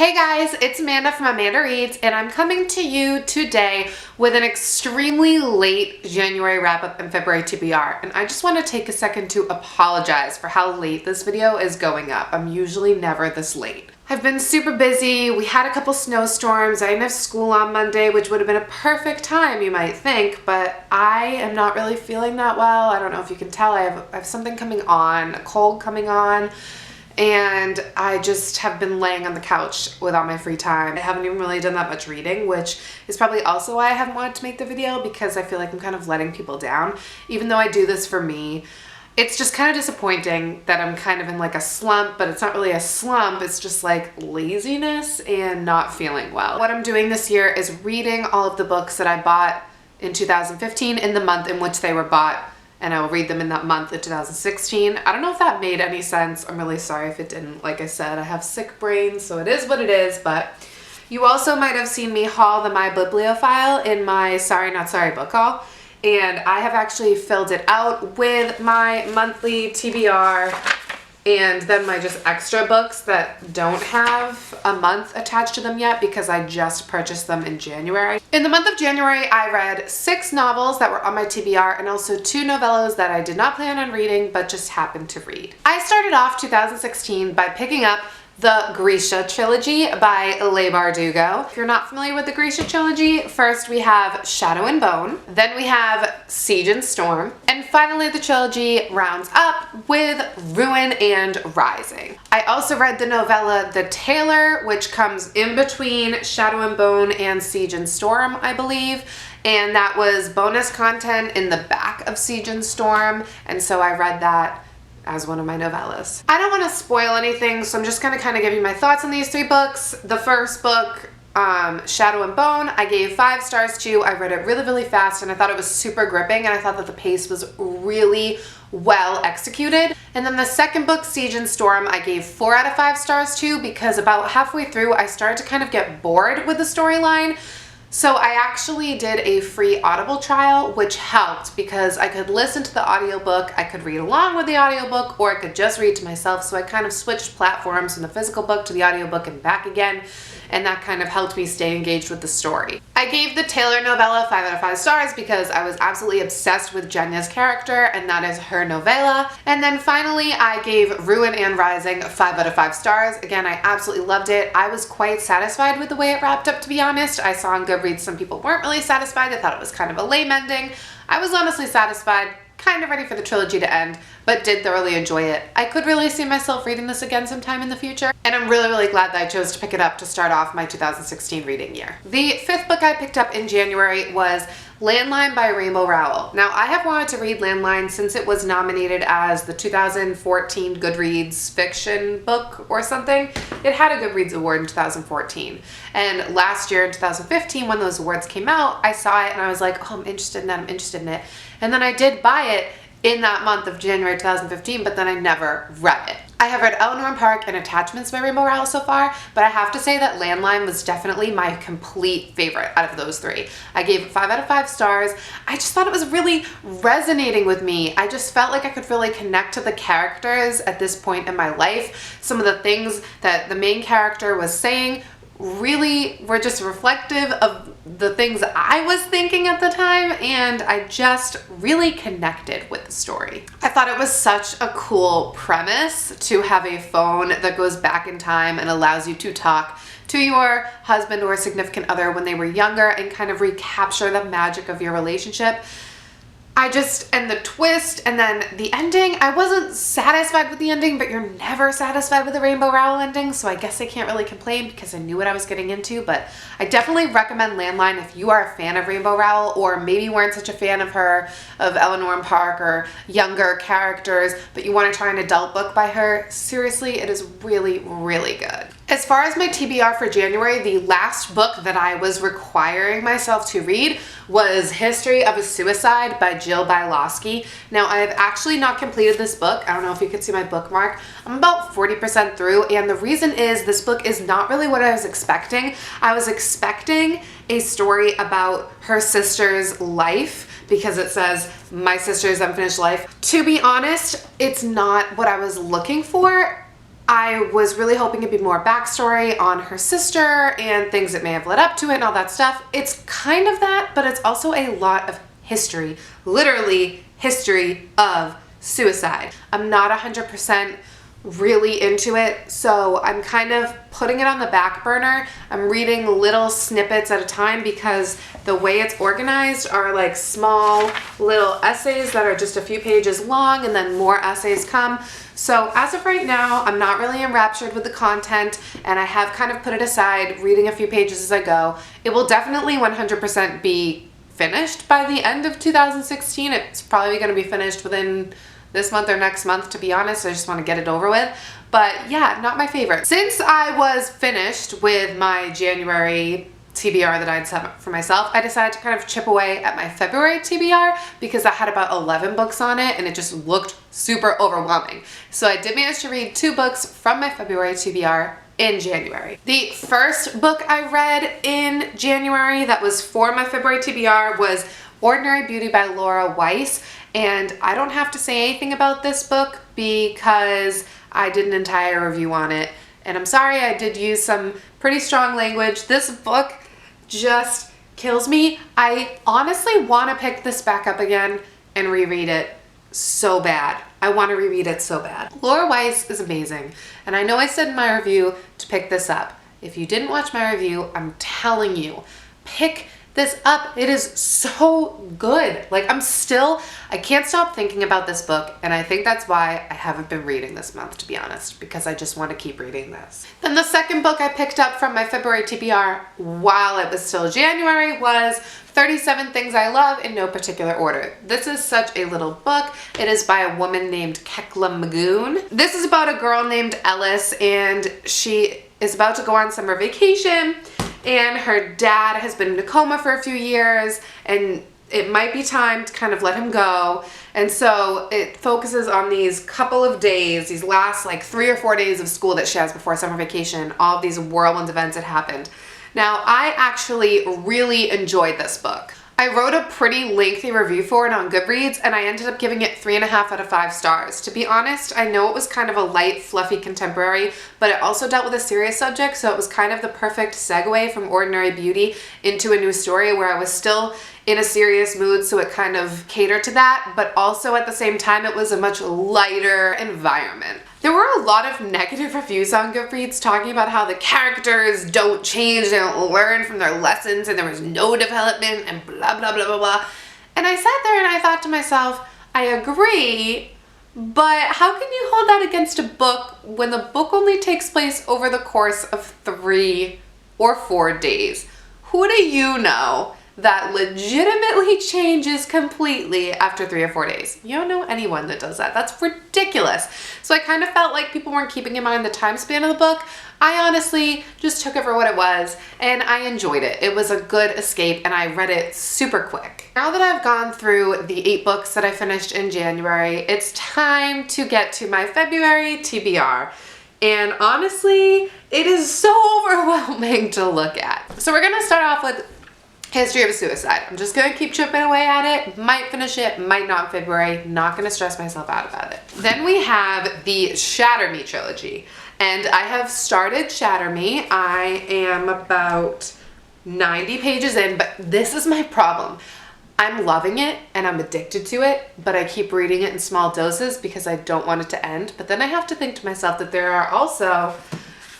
Hey guys, it's Amanda from AmandaReads, and I'm coming to you today with an extremely late January wrap-up and February TBR. And I just want to take a second to apologize for how late this video is going up. I'm usually never this late. I've been super busy. We had a couple snowstorms. I didn't have school on Monday, which would have been a perfect time, you might think, but I am not really feeling that well. I don't know if you can tell. I have something coming on, a cold coming on. And I just have been laying on the couch with all my free time. I haven't even really done that much reading, which is probably also why I haven't wanted to make the video, because I feel like I'm kind of letting people down. Even though I do this for me, it's just kind of disappointing that I'm kind of in like a slump, but it's not really a slump. It's just like laziness and not feeling well. What I'm doing this year is reading all of the books that I bought in 2015 in the month in which they were bought, and I will read them in that month of 2016. I don't know if that made any sense. I'm really sorry if it didn't. Like I said, I have sick brain, so it is what it is, but you also might have seen me haul the My Bibliophile in my Sorry Not Sorry book haul, and I have actually filled it out with my monthly TBR and then my just extra books that don't have a month attached to them yet because I just purchased them in January. In the month of January, I read 6 novels that were on my TBR and also 2 novellas that I did not plan on reading but just happened to read. I started off 2016 by picking up the Grisha trilogy by Leigh Bardugo. If you're not familiar with the Grisha trilogy, first we have Shadow and Bone, then we have Siege and Storm, and finally the trilogy rounds up with Ruin and Rising. I also read the novella The Tailor, which comes in between Shadow and Bone and Siege and Storm, I believe. And that was bonus content in the back of Siege and Storm, and so I read that as one of my novellas. I don't want to spoil anything, so I'm just going to kind of give you my thoughts on these 3 books. The first book, Shadow and Bone, I gave 5 stars to. I read it really, really fast, and I thought it was super gripping, and I thought that the pace was really well executed. And then the second book, Siege and Storm, I gave 4 out of 5 stars to, because about halfway through, I started to kind of get bored with the storyline. So I actually did a free Audible trial, which helped because I could listen to the audiobook, I could read along with the audiobook, or I could just read to myself. So I kind of switched platforms from the physical book to the audiobook and back again, and that kind of helped me stay engaged with the story. I gave the Taylor novella 5 out of 5 stars because I was absolutely obsessed with Jenya's character, and that is her novella. And then finally, I gave Ruin and Rising 5 out of 5 stars. Again, I absolutely loved it. I was quite satisfied with the way it wrapped up, to be honest. I saw on Goodreads some people weren't really satisfied. They thought it was kind of a lame ending. I was honestly satisfied, kind of ready for the trilogy to end, but did thoroughly enjoy it. I could really see myself reading this again sometime in the future, and I'm really, really glad that I chose to pick it up to start off my 2016 reading year. The 5th book I picked up in January was Landline by Rainbow Rowell. Now, I have wanted to read Landline since it was nominated as the 2014 Goodreads fiction book or something. It had a Goodreads award in 2014. And last year in 2015, when those awards came out, I saw it and I was like, oh, I'm interested in that, I'm interested in it. And then I did buy it in that month of January 2015, but then I never read it. I have read Eleanor and Park and Attachments by Rainbow Rowell so far, but I have to say that Landline was definitely my complete favorite out of those 3. I gave it 5 out of 5 stars. I just thought it was really resonating with me. I just felt like I could really connect to the characters at this point in my life. Some of the things that the main character was saying really were just reflective of the things I was thinking at the time, and I just really connected with the story. I thought it was such a cool premise to have a phone that goes back in time and allows you to talk to your husband or significant other when they were younger and kind of recapture the magic of your relationship. And the twist, and then the ending, I wasn't satisfied with the ending, but you're never satisfied with the Rainbow Rowell ending, so I guess I can't really complain because I knew what I was getting into. But I definitely recommend Landline if you are a fan of Rainbow Rowell, or maybe weren't such a fan of her, of Eleanor and Park, or younger characters, but you want to try an adult book by her. Seriously, it is really, really good. As far as my TBR for January, the last book that I was requiring myself to read was History of a Suicide by Jill Bylowski. Now, I have actually not completed this book. I don't know if you can see my bookmark. I'm about 40% through, and the reason is this book is not really what I was expecting. I was expecting a story about her sister's life because it says, My Sister's Unfinished Life. To be honest, it's not what I was looking for. I was really hoping it'd be more backstory on her sister and things that may have led up to it and all that stuff. It's kind of that, but it's also a lot of history, literally history of suicide. I'm not 100% really into it, so I'm kind of putting it on the back burner. I'm reading little snippets at a time because the way it's organized are like small little essays that are just a few pages long, and then more essays come. So as of right now, I'm not really enraptured with the content, and I have kind of put it aside, reading a few pages as I go. It will definitely 100% be finished by the end of 2016. It's probably going to be finished within this month or next month, to be honest. I just want to get it over with. But yeah, not my favorite. Since I was finished with my January TBR that I'd set for myself, I decided to kind of chip away at my February TBR because I had about 11 books on it and it just looked super overwhelming. So I did manage to read 2 books from my February TBR in January. The first book I read in January that was for my February TBR was Ordinary Beauty by Laura Weiss. And I don't have to say anything about this book because I did an entire review on it. And I'm sorry, I did use some pretty strong language. This book just kills me. I honestly want to pick this back up again and reread it so bad. I want to reread it so bad. Laura Weiss is amazing. And I know I said in my review to pick this up. If you didn't watch my review, I'm telling you, pick this up. It is so good. Like I can't stop thinking about this book, and I think that's why I haven't been reading this month, to be honest, because I just want to keep reading this. Then the second book I picked up from my February TBR while it was still January was 37 Things I Love in No Particular Order. This is such a little book. It is by a woman named Kekla Magoon. This is about a girl named Ellis, and she is about to go on summer vacation, and her dad has been in a coma for a few years, and it might be time to kind of let him go. And so it focuses on these couple of days, these last like 3 or 4 days of school that she has before summer vacation, all of these whirlwind events that happened. Now, I actually really enjoyed this book. I wrote a pretty lengthy review for it on Goodreads, and I ended up giving it 3.5 out of 5 stars. To be honest, I know it was kind of a light, fluffy contemporary, but it also dealt with a serious subject, so it was kind of the perfect segue from Ordinary Beauty into a new story where I was still in a serious mood, so it kind of catered to that, but also at the same time it was a much lighter environment. There were a lot of negative reviews on Goodreads talking about how the characters don't change, they don't learn from their lessons, and there was no development, and blah, blah, blah, blah, blah. And I sat there and I thought to myself, I agree, but how can you hold that against a book when the book only takes place over the course of 3 or 4 days? Who do you know that legitimately changes completely after 3 or 4 days? You don't know anyone that does that. That's ridiculous. So I kind of felt like people weren't keeping in mind the time span of the book. I honestly just took it for what it was, and I enjoyed it. It was a good escape, and I read it super quick. Now that I've gone through the 8 books that I finished in January, it's time to get to my February TBR. And honestly, it is so overwhelming to look at. So we're gonna start off with History of Suicide. I'm just gonna keep chipping away at it. Might finish it, might not in February. Not gonna stress myself out about it. Then we have the Shatter Me trilogy. And I have started Shatter Me. I am about 90 pages in, but this is my problem. I'm loving it and I'm addicted to it, but I keep reading it in small doses because I don't want it to end. But then I have to think to myself that there are also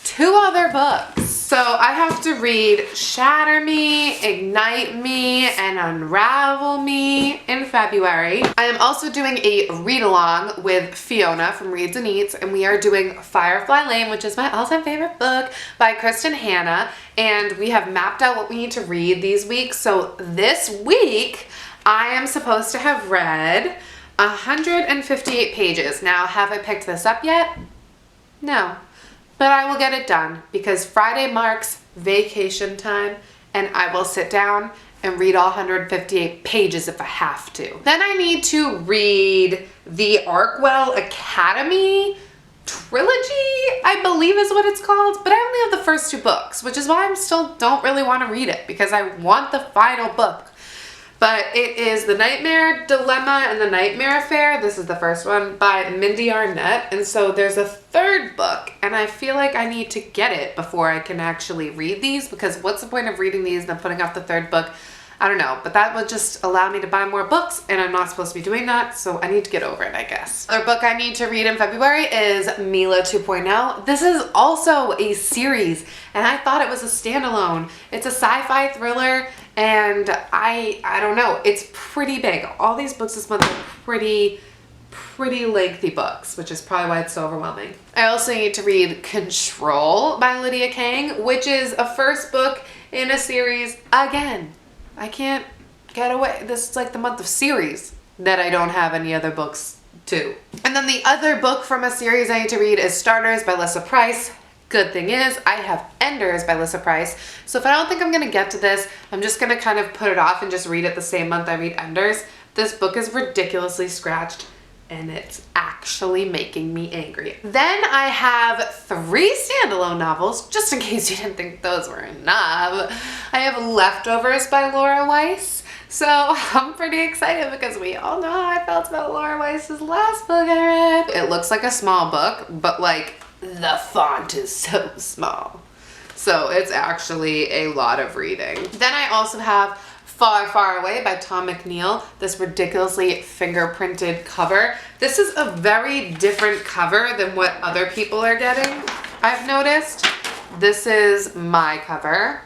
2 other books. So I have to read Shatter Me, Ignite Me, and Unravel Me in February. I am also doing a read-along with Fiona from Reads and Eats, and we are doing Firefly Lane, which is my all-time favorite book by Kristen Hanna, and we have mapped out what we need to read these weeks. So this week, I am supposed to have read 158 pages. Now, have I picked this up yet? No. But I will get it done because Friday marks vacation time, and I will sit down and read all 158 pages if I have to. Then I need to read the Arkwell Academy trilogy, I believe is what it's called, but I only have the first 2 books, which is why I still don't really want to read it because I want the final book. But it is The Nightmare Dilemma and The Nightmare Affair. This is the first one by Mindy Arnett. And so there's a third book, and I feel like I need to get it before I can actually read these, because what's the point of reading these and then putting off the third book? I don't know, but that would just allow me to buy more books, and I'm not supposed to be doing that, so I need to get over it, I guess. Other book I need to read in February is Mila 2.0. This is also a series, and I thought it was a standalone. It's a sci-fi thriller, and I don't know, it's pretty big. All these books this month are pretty lengthy books, which is probably why it's so overwhelming. I also need to read Control by Lydia Kang, which is a first book in a series again. I can't get away. This is like the month of series that I don't have any other books to. And then the other book from a series I need to read is Starters by Lissa Price. Good thing is I have Enders by Lissa Price. So if I don't think I'm gonna get to this, I'm just gonna kind of put it off and just read it the same month I read Enders. This book is ridiculously scratched, and it's actually making me angry. Then I have 3 standalone novels, just in case you didn't think those were enough. I have Leftovers by Laura Weiss. So I'm pretty excited because we all know how I felt about Laura Weiss's last book I read. It looks like a small book, but like the font is so small. So it's actually a lot of reading. Then I also have Far, Far Away by Tom McNeil, this ridiculously fingerprinted cover. This is a very different cover than what other people are getting, I've noticed. This is my cover,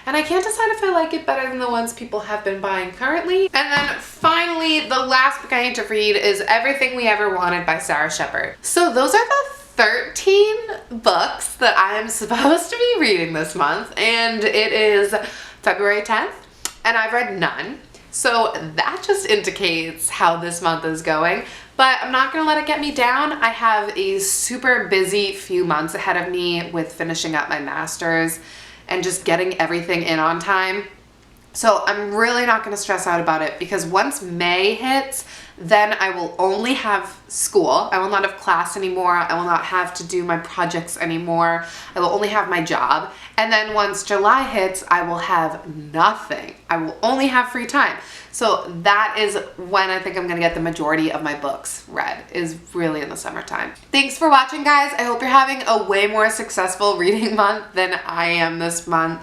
and I can't decide if I like it better than the ones people have been buying currently. And then finally, the last book I need to read is Everything We Ever Wanted by Sarah Shepard. So those are the 13 books that I am supposed to be reading this month, and it is February 10th. And I've read none. So that just indicates how this month is going. But I'm not gonna let it get me down. I have a super busy few months ahead of me with finishing up my master's and just getting everything in on time. So I'm really not gonna stress out about it, because once May hits, then I will only have school. I will not have class anymore. I will not have to do my projects anymore. I will only have my job. And then once July hits, I will have nothing. I will only have free time. So that is when I think I'm gonna get the majority of my books read, is really in the summertime. Thanks for watching, guys. I hope you're having a way more successful reading month than I am this month.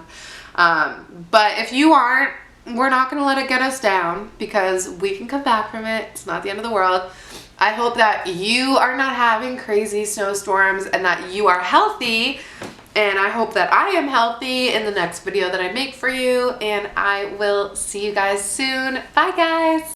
But if you aren't, we're not gonna let it get us down, because we can come back from it. It's not the end of the world. I hope that you are not having crazy snowstorms and that you are healthy. And I hope that I am healthy in the next video that I make for you. And I will see you guys soon. Bye, guys.